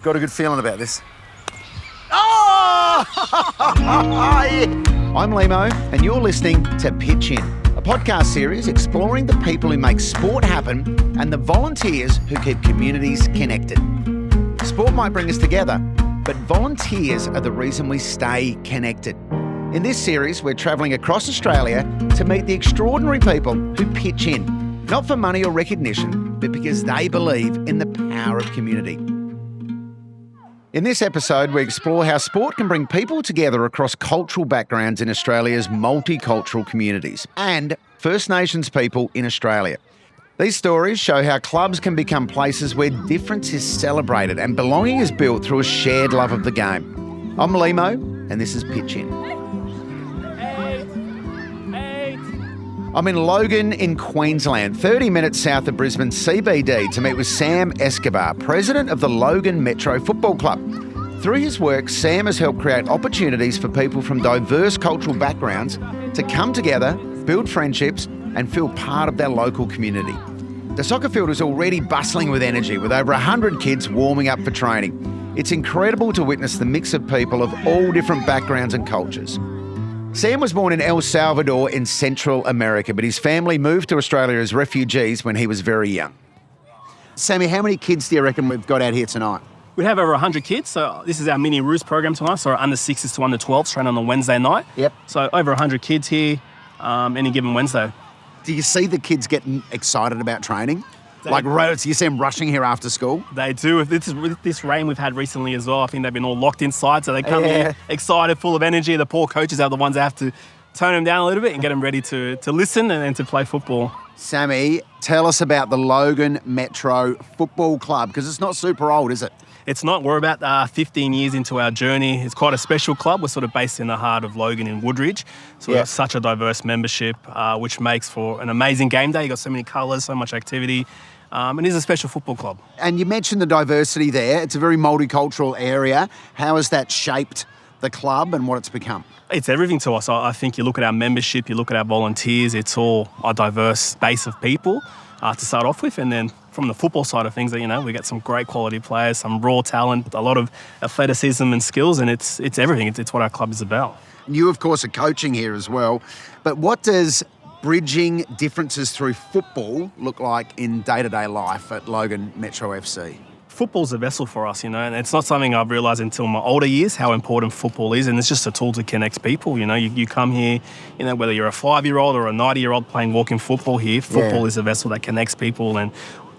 Got a good feeling about this. Oh! I'm Limo, and you're listening to Pitch In, a podcast series exploring the people who make sport happen and the volunteers who keep communities connected. Sport might bring us together, but volunteers are the reason we stay connected. In this series, we're travelling across Australia to meet the extraordinary people who pitch in, not for money or recognition, but because they believe in the power of community. In this episode, we explore how sport can bring people together across cultural backgrounds in Australia's multicultural communities and First Nations people in Australia. These stories show how clubs can become places where difference is celebrated and belonging is built through a shared love of the game. I'm Limo, and this is Pitch In. I'm in Logan in Queensland, 30 minutes south of Brisbane CBD, to meet with Sam Escobar, president of the Logan Metro Football Club. Through his work, Sam has helped create opportunities for people from diverse cultural backgrounds to come together, build friendships, and feel part of their local community. The soccer field is already bustling with energy, with over 100 kids warming up for training. It's incredible to witness the mix of people of all different backgrounds and cultures. Sam was born in El Salvador in Central America, but his family moved to Australia as refugees when he was very young. Sammy, how many kids do you reckon we've got out here tonight? We have over 100 kids, so this is our mini Roost program tonight, so our under 6s to under 12s train on a Wednesday night. Yep. So over 100 kids here any given Wednesday. Do you see the kids getting excited about training? You see them rushing here after school? They do. With this rain we've had recently as well, I think they've been all locked inside, so they come here excited, full of energy. The poor coaches are the ones that have to tone them down a little bit and get them ready to listen and to play football. Sammy, tell us about the Logan Metro Football Club, because it's not super old, is it? It's not. We're about 15 years into our journey. It's quite a special club. We're sort of based in the heart of Logan in Woodridge. So we have such a diverse membership, which makes for an amazing game day. You've got so many colours, so much activity. And it is a special football club. And you mentioned the diversity there. It's a very multicultural area. How has that shaped the club and what it's become? It's everything to us. I think you look at our membership, you look at our volunteers, it's all a diverse base of people to start off with. And then from the football side of things, we get some great quality players, some raw talent, a lot of athleticism and skills, and it's everything. It's what our club is about. You, of course, are coaching here as well. But what does bridging differences through football look like in day-to-day life at Logan Metro FC? Football's a vessel for us, and it's not something I've realised until my older years how important football is, and it's just a tool to connect people. You come here, whether you're a 5-year-old or a 90-year-old playing walking football here, football is a vessel that connects people, and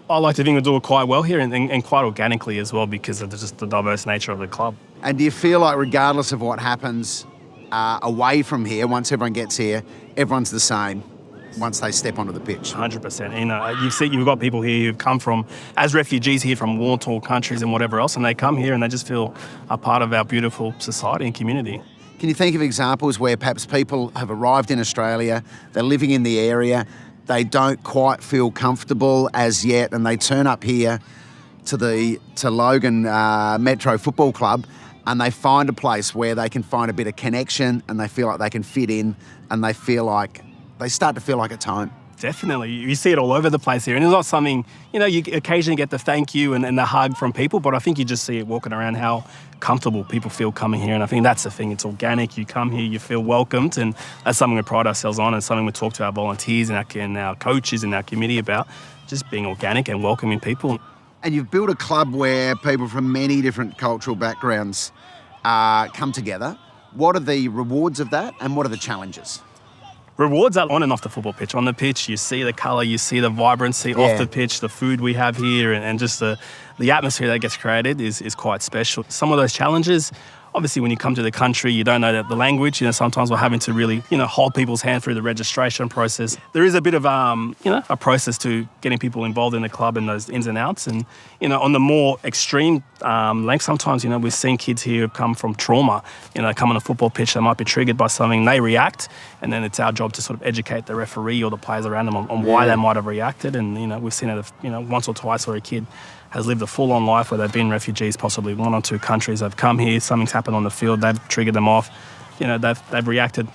I like to think we do it quite well here and quite organically as well because of just the diverse nature of the club. And do you feel like regardless of what happens away from here, once everyone gets here, everyone's the same once they step onto the pitch? 100%. You've got people here who've come from, as refugees here from war-torn countries and whatever else, and they come here and they just feel a part of our beautiful society and community. Can you think of examples where perhaps people have arrived in Australia, they're living in the area, they don't quite feel comfortable as yet, and they turn up here to Logan Metro Football Club, and they find a place where they can find a bit of connection and they feel like they can fit in and they start to feel like it's home? Definitely. You see it all over the place here. And it's not something, you occasionally get the thank you and the hug from people, but I think you just see it walking around how comfortable people feel coming here. And I think that's the thing. It's organic. You come here, you feel welcomed. And that's something we pride ourselves on and something we talk to our volunteers and our coaches and our committee about, just being organic and welcoming people. And you've built a club where people from many different cultural backgrounds come together. What are the rewards of that and what are the challenges? Rewards are on and off the football pitch. On the pitch, you see the colour, you see the vibrancy. Off the pitch, the food we have here and just the atmosphere that gets created is quite special. Some of those challenges, obviously when you come to the country, you don't know the language. Sometimes we're having to really, hold people's hand through the registration process. There is a bit of, a process to getting people involved in the club and those ins and outs. And, on the more extreme length, sometimes, we've seen kids here who've come from trauma, come on a football pitch, they might be triggered by something, they react, and then it's our job to sort of educate the referee or the players around them on why they might have reacted. And, we've seen it, once or twice where a kid has lived a full-on life where they've been refugees, possibly 1 or 2 countries. They've come here, something's happened on the field, they've triggered them off. They've reacted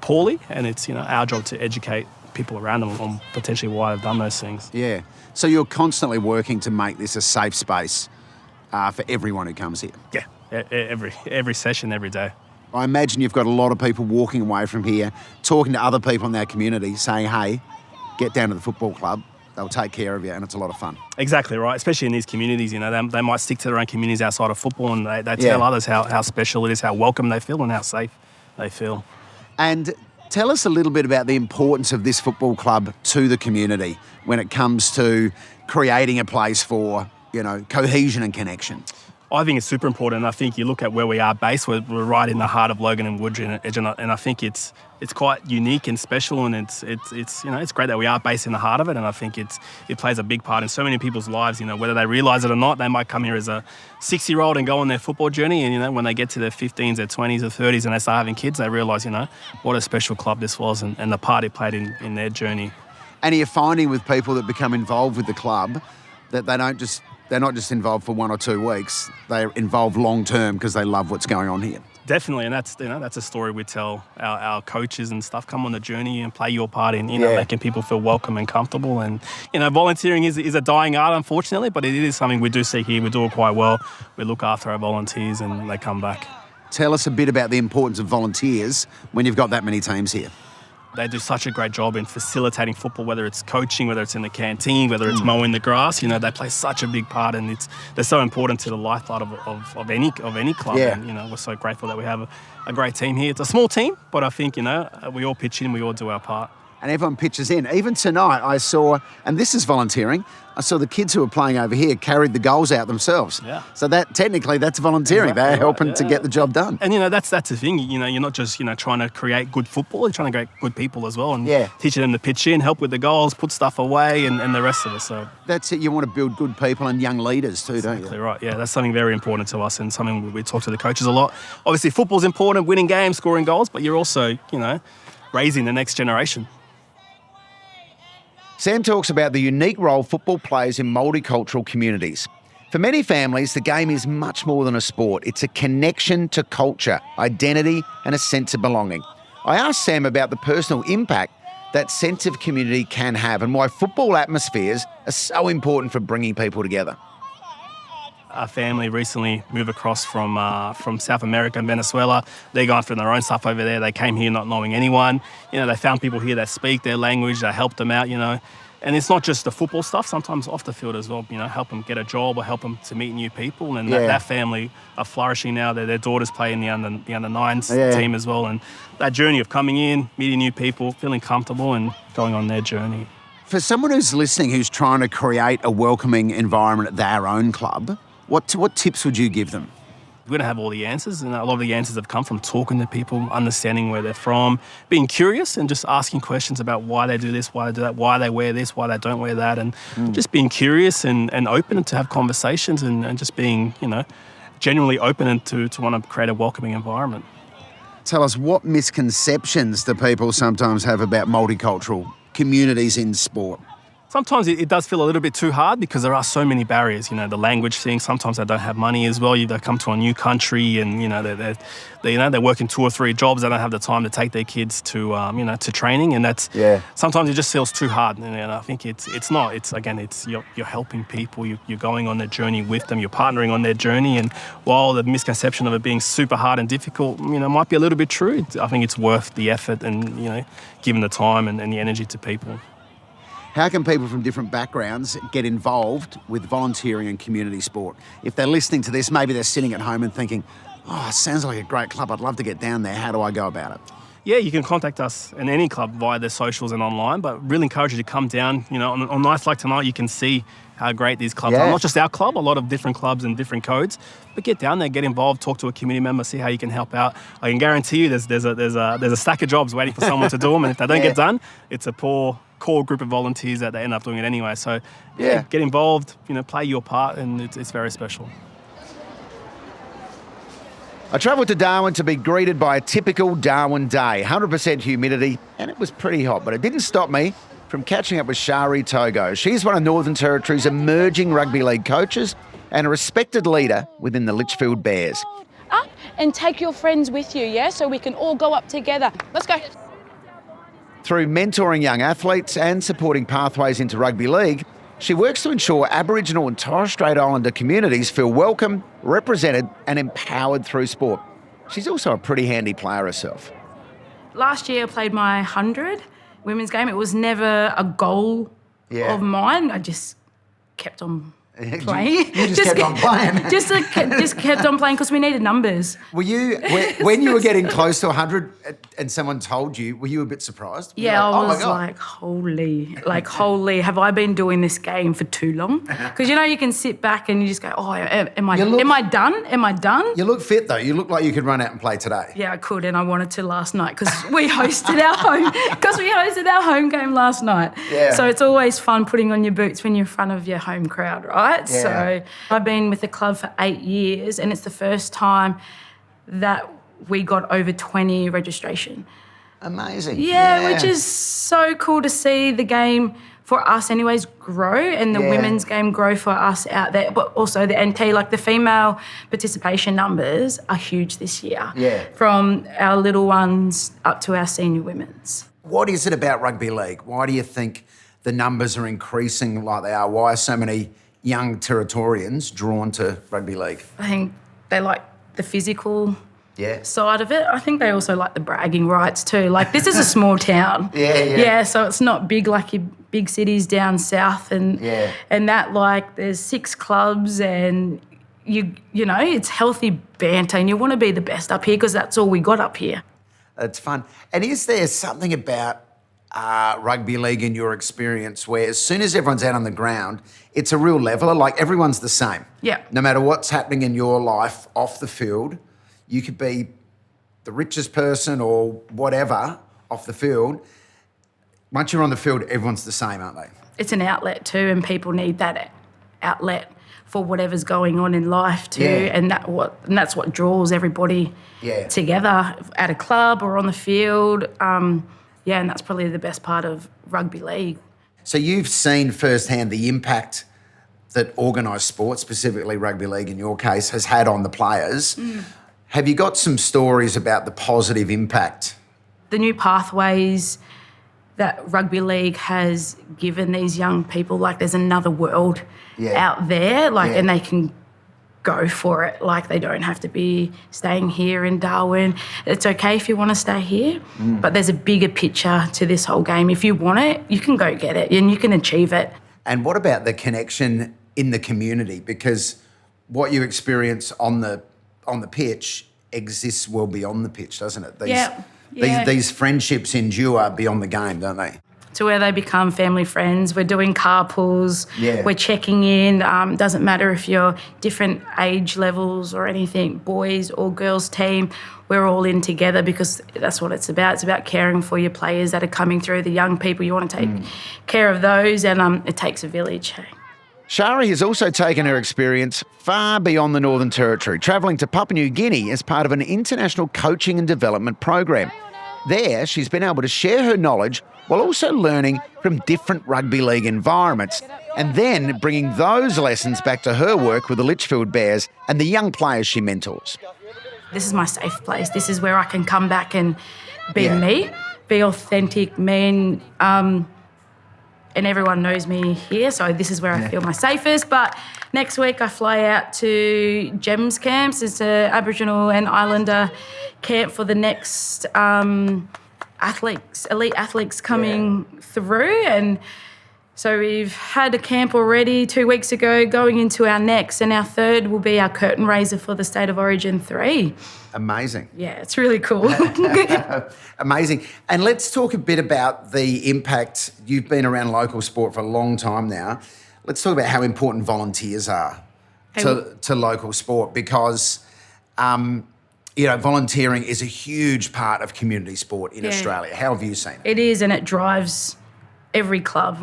poorly, and it's our job to educate people around them on potentially why they've done those things. Yeah. So you're constantly working to make this a safe space for everyone who comes here. Yeah, every session, every day. I imagine you've got a lot of people walking away from here, talking to other people in our community, saying, hey, get down to the football club. They'll take care of you, and it's a lot of fun. Exactly right, especially in these communities. They might stick to their own communities outside of football, and they tell others how special it is, how welcome they feel and how safe they feel. And tell us a little bit about the importance of this football club to the community when it comes to creating a place for, cohesion and connection. I think it's super important. And I think you look at where we are based, we're right in the heart of Logan and Woodridge, and I think it's quite unique and special, and it's great that we are based in the heart of it, and I think it plays a big part in so many people's lives. Whether they realise it or not, they might come here as a 6-year-old and go on their football journey, and when they get to their 15s, their 20s, or 30s, and they start having kids, they realise what a special club this was, and the part it played in their journey. And you're finding with people that become involved with the club that they're not just involved for 1 or 2 weeks. They're involved long term because they love what's going on here. Definitely, and that's a story we tell our coaches and stuff. Come on the journey and play your part in making people feel welcome and comfortable. And volunteering is a dying art, unfortunately, but it is something we do see here. We do it quite well. We look after our volunteers and they come back. Tell us a bit about the importance of volunteers when you've got that many teams here. They do such a great job in facilitating football, whether it's coaching, whether it's in the canteen, whether it's mowing the grass. They play such a big part, and they're so important to the lifeblood of any club. Yeah. And we're so grateful that we have a great team here. It's a small team, but I think we all pitch in, we all do our part. And everyone pitches in. Even tonight I saw, and this is volunteering, I saw the kids who were playing over here carried the goals out themselves. Yeah. So technically that's volunteering. Exactly They're helping to get the job done. And that's the thing. You're not just trying to create good football. You're trying to create good people as well, and teaching them to pitch in, help with the goals, put stuff away, and the rest of it. So that's it. You want to build good people and young leaders too, don't you? Exactly right. Yeah, that's something very important to us, and something we talk to the coaches a lot. Obviously, football's important, winning games, scoring goals, but you're also raising the next generation. Sam talks about the unique role football plays in multicultural communities. For many families, the game is much more than a sport. It's a connection to culture, identity, and a sense of belonging. I asked Sam about the personal impact that sense of community can have and why football atmospheres are so important for bringing people together. Our family recently moved across from South America and Venezuela. They're going through their own stuff over there. They came here not knowing anyone. They found people here that speak their language, that helped them out, And it's not just the football stuff, sometimes off the field as well, help them get a job or help them to meet new people. And that family are flourishing now. Their daughters play in the under 9s team as well. And that journey of coming in, meeting new people, feeling comfortable and going on their journey. For someone who's listening, who's trying to create a welcoming environment at their own club, what tips would you give them? We don't have all the answers, and a lot of the answers have come from talking to people, understanding where they're from, being curious and just asking questions about why they do this, why they do that, why they wear this, why they don't wear that, and just being curious and open to have conversations and just being, genuinely open and to want to create a welcoming environment. Tell us, what misconceptions do people sometimes have about multicultural communities in sport? Sometimes it does feel a little bit too hard because there are so many barriers. The language thing. Sometimes they don't have money as well. They come to a new country and they're working 2 or 3 jobs. They don't have the time to take their kids to to training, and that's sometimes it just feels too hard. And I think it's not. It's you're helping people. You're going on their journey with them. You're partnering on their journey. And while the misconception of it being super hard and difficult, might be a little bit true, I think it's worth the effort and giving the time and the energy to people. How can people from different backgrounds get involved with volunteering and community sport? If they're listening to this, maybe they're sitting at home and thinking, it sounds like a great club. I'd love to get down there. How do I go about it? Yeah, you can contact us in any club via their socials and online, but really encourage you to come down. On nights like tonight, you can see how great these clubs are. Not just our club, a lot of different clubs and different codes. But get down there, get involved, talk to a community member, see how you can help out. I can guarantee you there's a stack of jobs waiting for someone to do them, and if they don't get done, it's a poor core group of volunteers that they end up doing it anyway. So get involved, play your part, and it's very special. I travelled to Darwin to be greeted by a typical Darwin day, 100% humidity, and it was pretty hot, but it didn't stop me from catching up with Shari Togo. She's one of Northern Territory's emerging rugby league coaches and a respected leader within the Litchfield Bears. Up and take your friends with you, so we can all go up together. Let's go. Through mentoring young athletes and supporting pathways into rugby league, She works to ensure Aboriginal and Torres Strait Islander communities feel welcome, represented and empowered through sport. She's also a pretty handy player herself. Last year I played my 100 women's game. It was never a goal of mine. I just kept on playing. You just kept on playing. just kept on playing because we needed numbers. Were you, when you were getting close to 100 and someone told you, were you a bit surprised? Yeah, I was like, holy, have I been doing this game for too long? Because, you can sit back and you just go, oh, am I done? Am I done? You look fit, though. You look like you could run out and play today. Yeah, I could, and I wanted to last night because we hosted our home game last night. Yeah. So it's always fun putting on your boots when you're in front of your home crowd, right? Yeah. So I've been with the club for 8 years, and it's the first time that we got over 20 registration. Amazing. Yeah, which is so cool to see the game for us anyways grow and the women's game grow for us out there, but also the NT, like the female participation numbers are huge this year. Yeah. From our little ones up to our senior women's. What is it about rugby league? Why do you think the numbers are increasing like they are? Why are so many young Territorians drawn to rugby league? I think they like the physical side of it. I think they also like the bragging rights too. Like, this is a small town. Yeah, so it's not big like your big cities down south and that, like, there's 6 clubs and you know, it's healthy banter and you want to be the best up here because that's all we got up here. That's fun. And is there something about rugby league in your experience where as soon as everyone's out on the ground, it's a real leveler, like everyone's the same? Yeah. No matter what's happening in your life off the field, you could be the richest person or whatever off the field. Once you're on the field, everyone's the same, aren't they? It's an outlet too, and people need that outlet for whatever's going on in life too, and that's what draws everybody together at a club or on the field. And that's probably the best part of rugby league. So you've seen firsthand the impact that organised sport, specifically rugby league in your case, has had on the players. Have you got some stories about the positive impact? The new pathways that rugby league has given these young people, like there's another world out there, and they can go for it. Like, they don't have to be staying here in Darwin. It's okay if you want to stay here, but there's a bigger picture to this whole game. If you want it, you can go get it and you can achieve it. And what about the connection in the community? Because what you experience on the pitch exists well beyond the pitch, doesn't it? These friendships endure beyond the game, don't they? To where they become family friends. We're doing carpools. We're checking in. Doesn't matter if you're different age levels or anything, boys or girls team, we're all in together because that's what it's about. It's about caring for your players that are coming through, the young people. You want to take care of those, and it takes a village. Shari has also taken her experience far beyond the Northern Territory, travelling to Papua New Guinea as part of an international coaching and development program. There, she's been able to share her knowledge while also learning from different rugby league environments and then bringing those lessons back to her work with the Litchfield Bears and the young players she mentors. This is my safe place. This is where I can come back and be me, be authentic, me, and everyone knows me here, so this is where I feel my safest. But next week I fly out to GEMS camps. It's an Aboriginal and Islander camp for the next elite athletes coming through. And so we've had a camp already 2 weeks ago, going into our next, and our third will be our curtain raiser for the State of Origin 3. Amazing. Yeah, it's really cool. Amazing. And let's talk a bit about the impact. You've been around local sport for a long time now. Let's talk about how important volunteers are to local sport, because volunteering is a huge part of community sport in Australia. How have you seen it? It is, and it drives every club.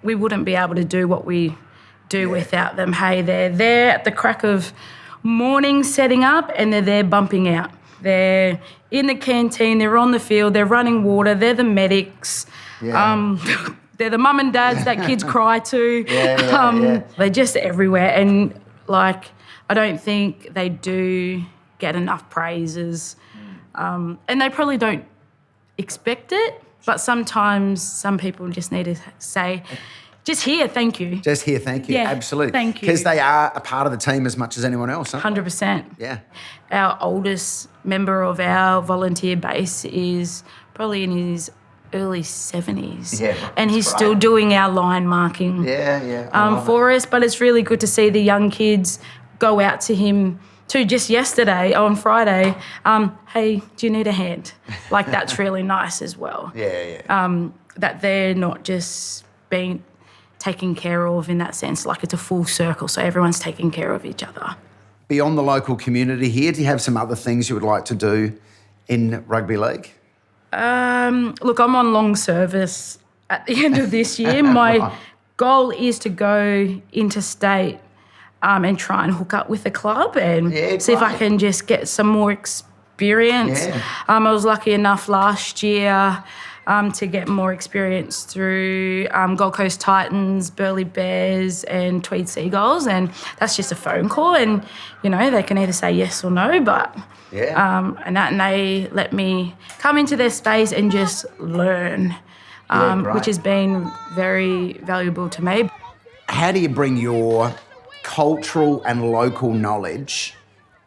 We wouldn't be able to do what we do without them. Hey, they're there at the crack of morning setting up, and they're there bumping out. They're in the canteen, they're on the field, they're running water, they're the medics. They're the mum and dads that kids cry to. They're just everywhere. And, I don't think they do get enough praises. And they probably don't expect it, but sometimes some people just need to say, Just here, thank you. Just here, thank you. Yeah, absolutely. thank you. Because they are a part of the team as much as anyone else, huh? 100%. Yeah. Our oldest member of our volunteer base is probably in his early 70s. Yeah, and he's great. still doing our line marking for us. But it's really good to see the young kids go out to him too. Just yesterday, on Friday, hey, do you need a hand? Like, that's really nice as well. That they're not just being taken care of in that sense. Like, it's a full circle, so everyone's taking care of each other. Beyond the local community here, do you have some other things you would like to do in rugby league? Look, I'm on long service at the end of this year. My goal is to go interstate and try and hook up with the club and see if I can just get some more experience. I was lucky enough last year to get more experience through Gold Coast Titans, Burleigh Bears and Tweed Seagulls, and that's just a phone call and, they can either say yes or no, but... and they let me come into their space and just learn, which has been very valuable to me. How do you bring your cultural and local knowledge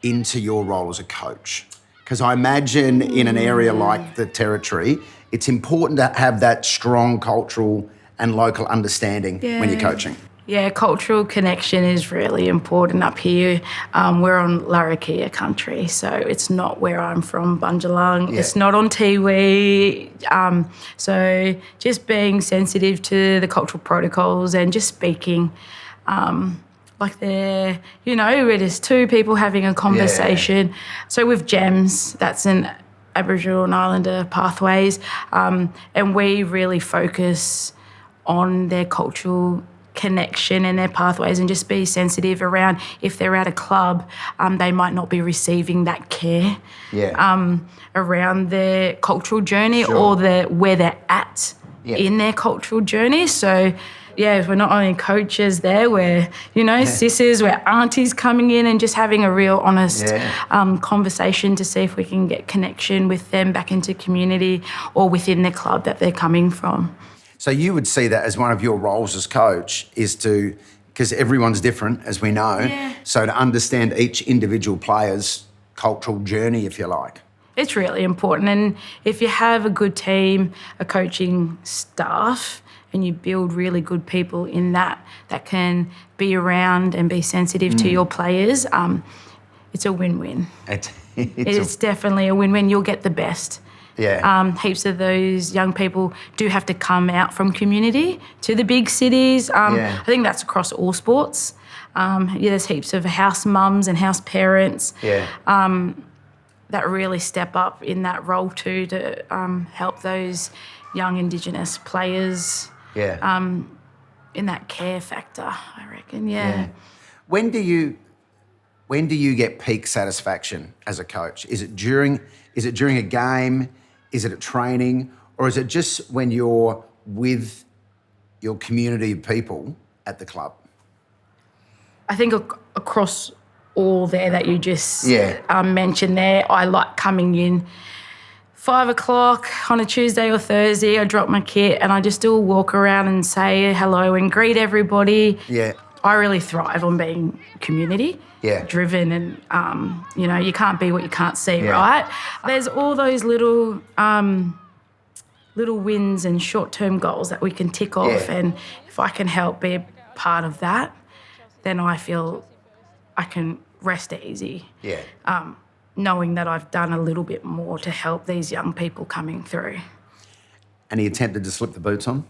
into your role as a coach? Because I imagine in an area like the Territory, it's important to have that strong cultural and local understanding when you're coaching. Yeah, cultural connection is really important up here. We're on Larrakia country, so it's not where I'm from, Bundjalung. It's not on Tiwi. So just being sensitive to the cultural protocols and just speaking like they're, it is two people having a conversation. So with GEMS, that's an Aboriginal and Islander pathways, and we really focus on their cultural connection and their pathways and just be sensitive around if they're at a club, they might not be receiving that care around their cultural journey or where they're at in their cultural journey. So, we're not only coaches there, we're, sisters, we're aunties coming in and just having a real honest conversation to see if we can get connection with them back into community or within the club that they're coming from. So you would see that as one of your roles as coach is to, because everyone's different, as we know, so to understand each individual player's cultural journey, if you like. It's really important. And if you have a good team, a coaching staff, and you build really good people in that can be around and be sensitive to your players, it's a win-win. It's definitely a win-win. You'll get the best. Heaps of those young people do have to come out from community to the big cities. I think that's across all sports. There's heaps of house mums and house parents that really step up in that role too to help those young Indigenous players in that care factor, I reckon, When do you get peak satisfaction as a coach? Is it during a game? Is it at training? Or is it just when you're with your community of people at the club? I think across all there that you just mentioned there, I like coming in 5 o'clock on a Tuesday or Thursday, I drop my kit and I just do a walk around and say hello and greet everybody. I really thrive on being community driven and, you can't be what you can't see, right? There's all those little wins and short-term goals that we can tick off and if I can help be a part of that, then I feel I can rest easy. Knowing that I've done a little bit more to help these young people coming through. And he attempted to slip the boots on,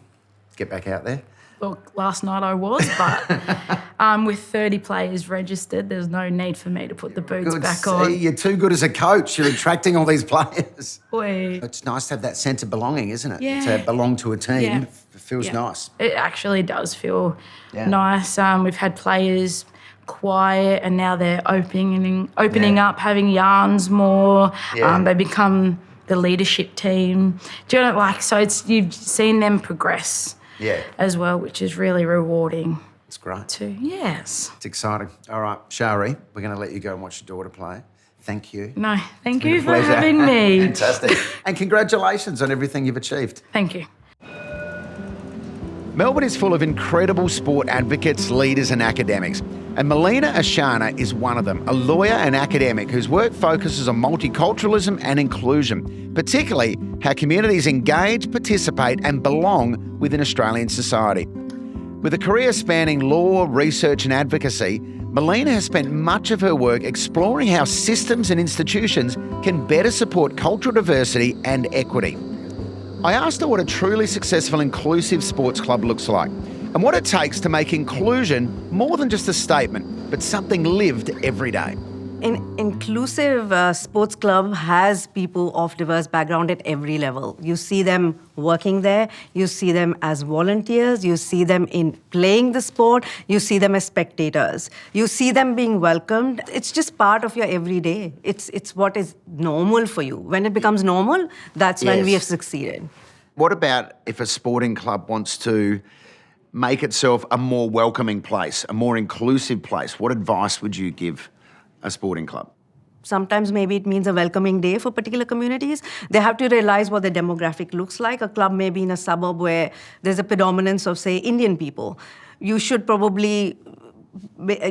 get back out there? Look, last night I was, but with 30 players registered, there's no need for me to put the boots back on. You're too good as a coach. You're attracting all these players. Boy. It's nice to have that sense of belonging, isn't it? To belong to a team. It feels nice. It actually does feel nice. We've had players quiet and now they're opening up, having yarns more. They become the leadership team. Do you know, so you've seen them progress as well, which is really rewarding. It's great. Too. Yes. It's exciting. All right, Shari, we're going to let you go and watch your daughter play. Thank you. No, thank you for having me. Fantastic. And congratulations on everything you've achieved. Thank you. Melbourne is full of incredible sport advocates, leaders and academics. And Melina Ashana is one of them, a lawyer and academic whose work focuses on multiculturalism and inclusion, particularly how communities engage, participate and belong within Australian society. With a career spanning law, research and advocacy, Melina has spent much of her work exploring how systems and institutions can better support cultural diversity and equity. I asked her what a truly successful inclusive sports club looks like and what it takes to make inclusion more than just a statement, but something lived every day. An inclusive sports club has people of diverse background at every level. You see them working there, you see them as volunteers, you see them in playing the sport, you see them as spectators. You see them being welcomed. It's just part of your everyday. It's what is normal for you. When it becomes normal, that's when we have succeeded. What about if a sporting club wants to make itself a more welcoming place, a more inclusive place? What advice would you give a sporting club? Sometimes maybe it means a welcoming day for particular communities. They have to realize what the demographic looks like. A club may be in a suburb where there's a predominance of, say, Indian people. You should probably make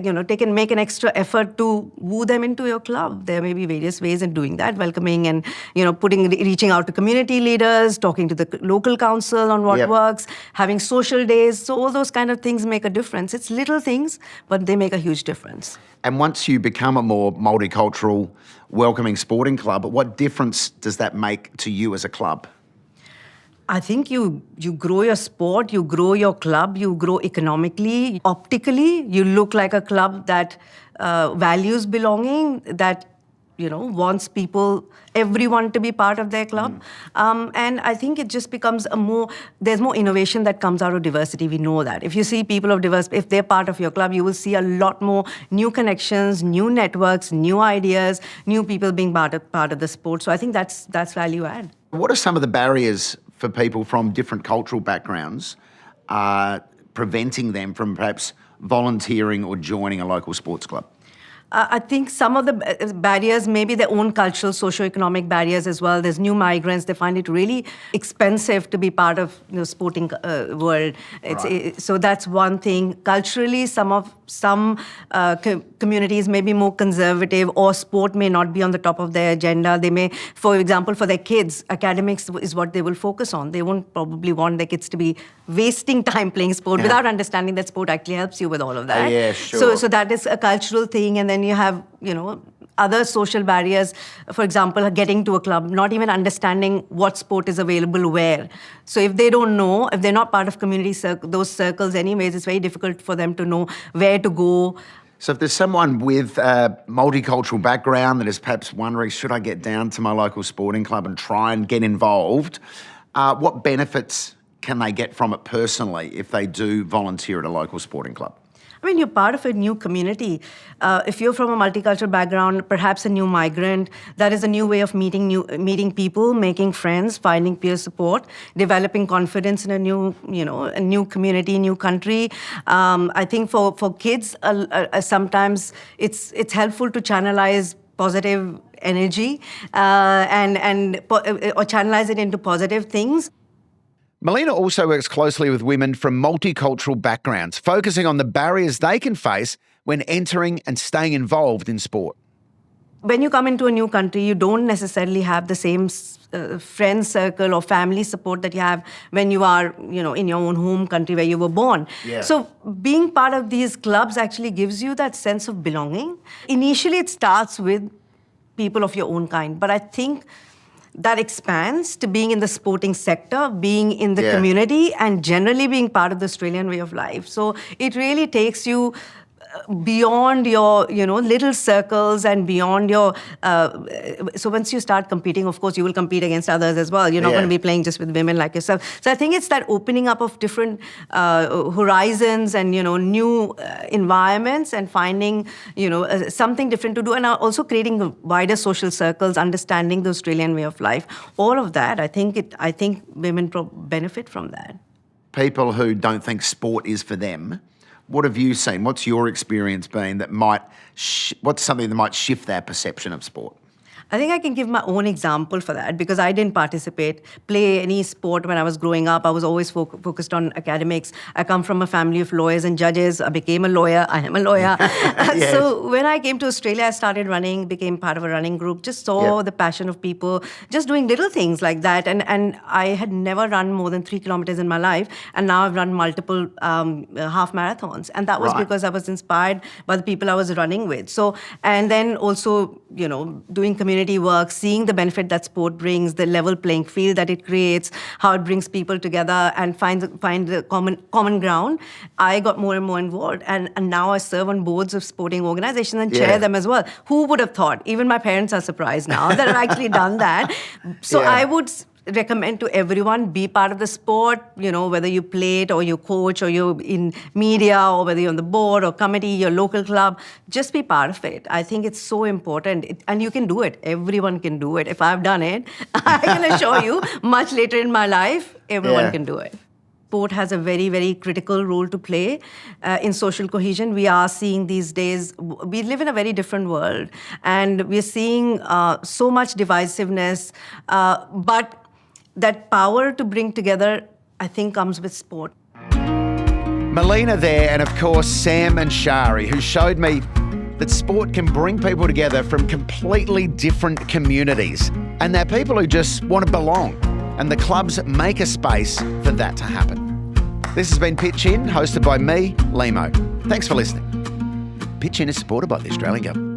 an extra effort to woo them into your club. There may be various ways in doing that, welcoming and, reaching out to community leaders, talking to the local council on what works, having social days. So all those kind of things make a difference. It's little things, but they make a huge difference. And once you become a more multicultural, welcoming sporting club, what difference does that make to you as a club? I think you grow your sport, you grow your club, you grow economically, optically. You look like a club that values belonging, that wants everyone to be part of their club. And I think it just becomes there's more innovation that comes out of diversity. We know that. If you see people of diversity, if they're part of your club, you will see a lot more new connections, new networks, new ideas, new people being part of the sport. So I think that's value add. What are some of the barriers for people from different cultural backgrounds preventing them from perhaps volunteering or joining a local sports club? I think some of the barriers, maybe their own cultural, socio-economic barriers as well. There's new migrants. They find it really expensive to be part of the sporting world. So that's one thing. Culturally, some communities may be more conservative, or sport may not be on the top of their agenda. They may, for example, for their kids, academics is what they will focus on. They won't probably want their kids to be wasting time playing sport without understanding that sport actually helps you with all of that. So that is a cultural thing. And then you have, other social barriers. For example, getting to a club, not even understanding what sport is available where. So if they don't know, if they're not part of those circles anyways, it's very difficult for them to know where to go. So if there's someone with a multicultural background that is perhaps wondering, should I get down to my local sporting club and try and get involved, what benefits can they get from it personally if they do volunteer at a local sporting club? I mean, you're part of a new community. If you're from a multicultural background, perhaps a new migrant, that is a new way of meeting people, making friends, finding peer support, developing confidence in a new community, new country. I think for kids, sometimes it's helpful to channelize positive energy or channelize it into positive things. Melina also works closely with women from multicultural backgrounds, focusing on the barriers they can face when entering and staying involved in sport. When you come into a new country, you don't necessarily have the same friend circle or family support that you have when you are, in your own home country where you were born. So being part of these clubs actually gives you that sense of belonging. Initially, it starts with people of your own kind, but I think that expands to being in the sporting sector, being in the community, and generally being part of the Australian way of life. So it really takes you beyond your, little circles and beyond your... so once you start competing, of course, you will compete against others as well. You're not going to be playing just with women like yourself. So I think it's that opening up of different horizons and, new environments and finding, something different to do, and also creating wider social circles, understanding the Australian way of life. All of that, I think women benefit from that. People who don't think sport is for them, what have you seen? What's your experience been that what's something that might shift their perception of sport? I think I can give my own example for that because I didn't play any sport when I was growing up. I was always focused on academics. I come from a family of lawyers and judges. I became a lawyer. I am a lawyer. Yes. So when I came to Australia, I started running, became part of a running group, just saw the passion of people, just doing little things like that. And I had never run more than 3 kilometers in my life. And now I've run multiple half marathons. And that was because I was inspired by the people I was running with. So, and then also, doing community work, seeing the benefit that sport brings, the level playing field that it creates, how it brings people together and find the common ground, I got more and more involved. And now I serve on boards of sporting organizations and chair them as well. Who would have thought? Even my parents are surprised now that I've actually done that. So I would recommend to everyone, be part of the sport, whether you play it or you coach or you're in media or whether you're on the board or committee, your local club, just be part of it. I think it's so important. And you can do it. Everyone can do it. If I've done it, I can assure you, much later in my life, everyone can do it. Sport has a very, very critical role to play in social cohesion. We are seeing these days, we live in a very different world, and we're seeing so much divisiveness, but that power to bring together, I think, comes with sport. Melina there, and of course Sam and Shari, who showed me that sport can bring people together from completely different communities, and they're people who just want to belong, and the clubs make a space for that to happen. This has been Pitch In, hosted by me, Limo. Thanks for listening. Pitch In is supported by the Australian Government.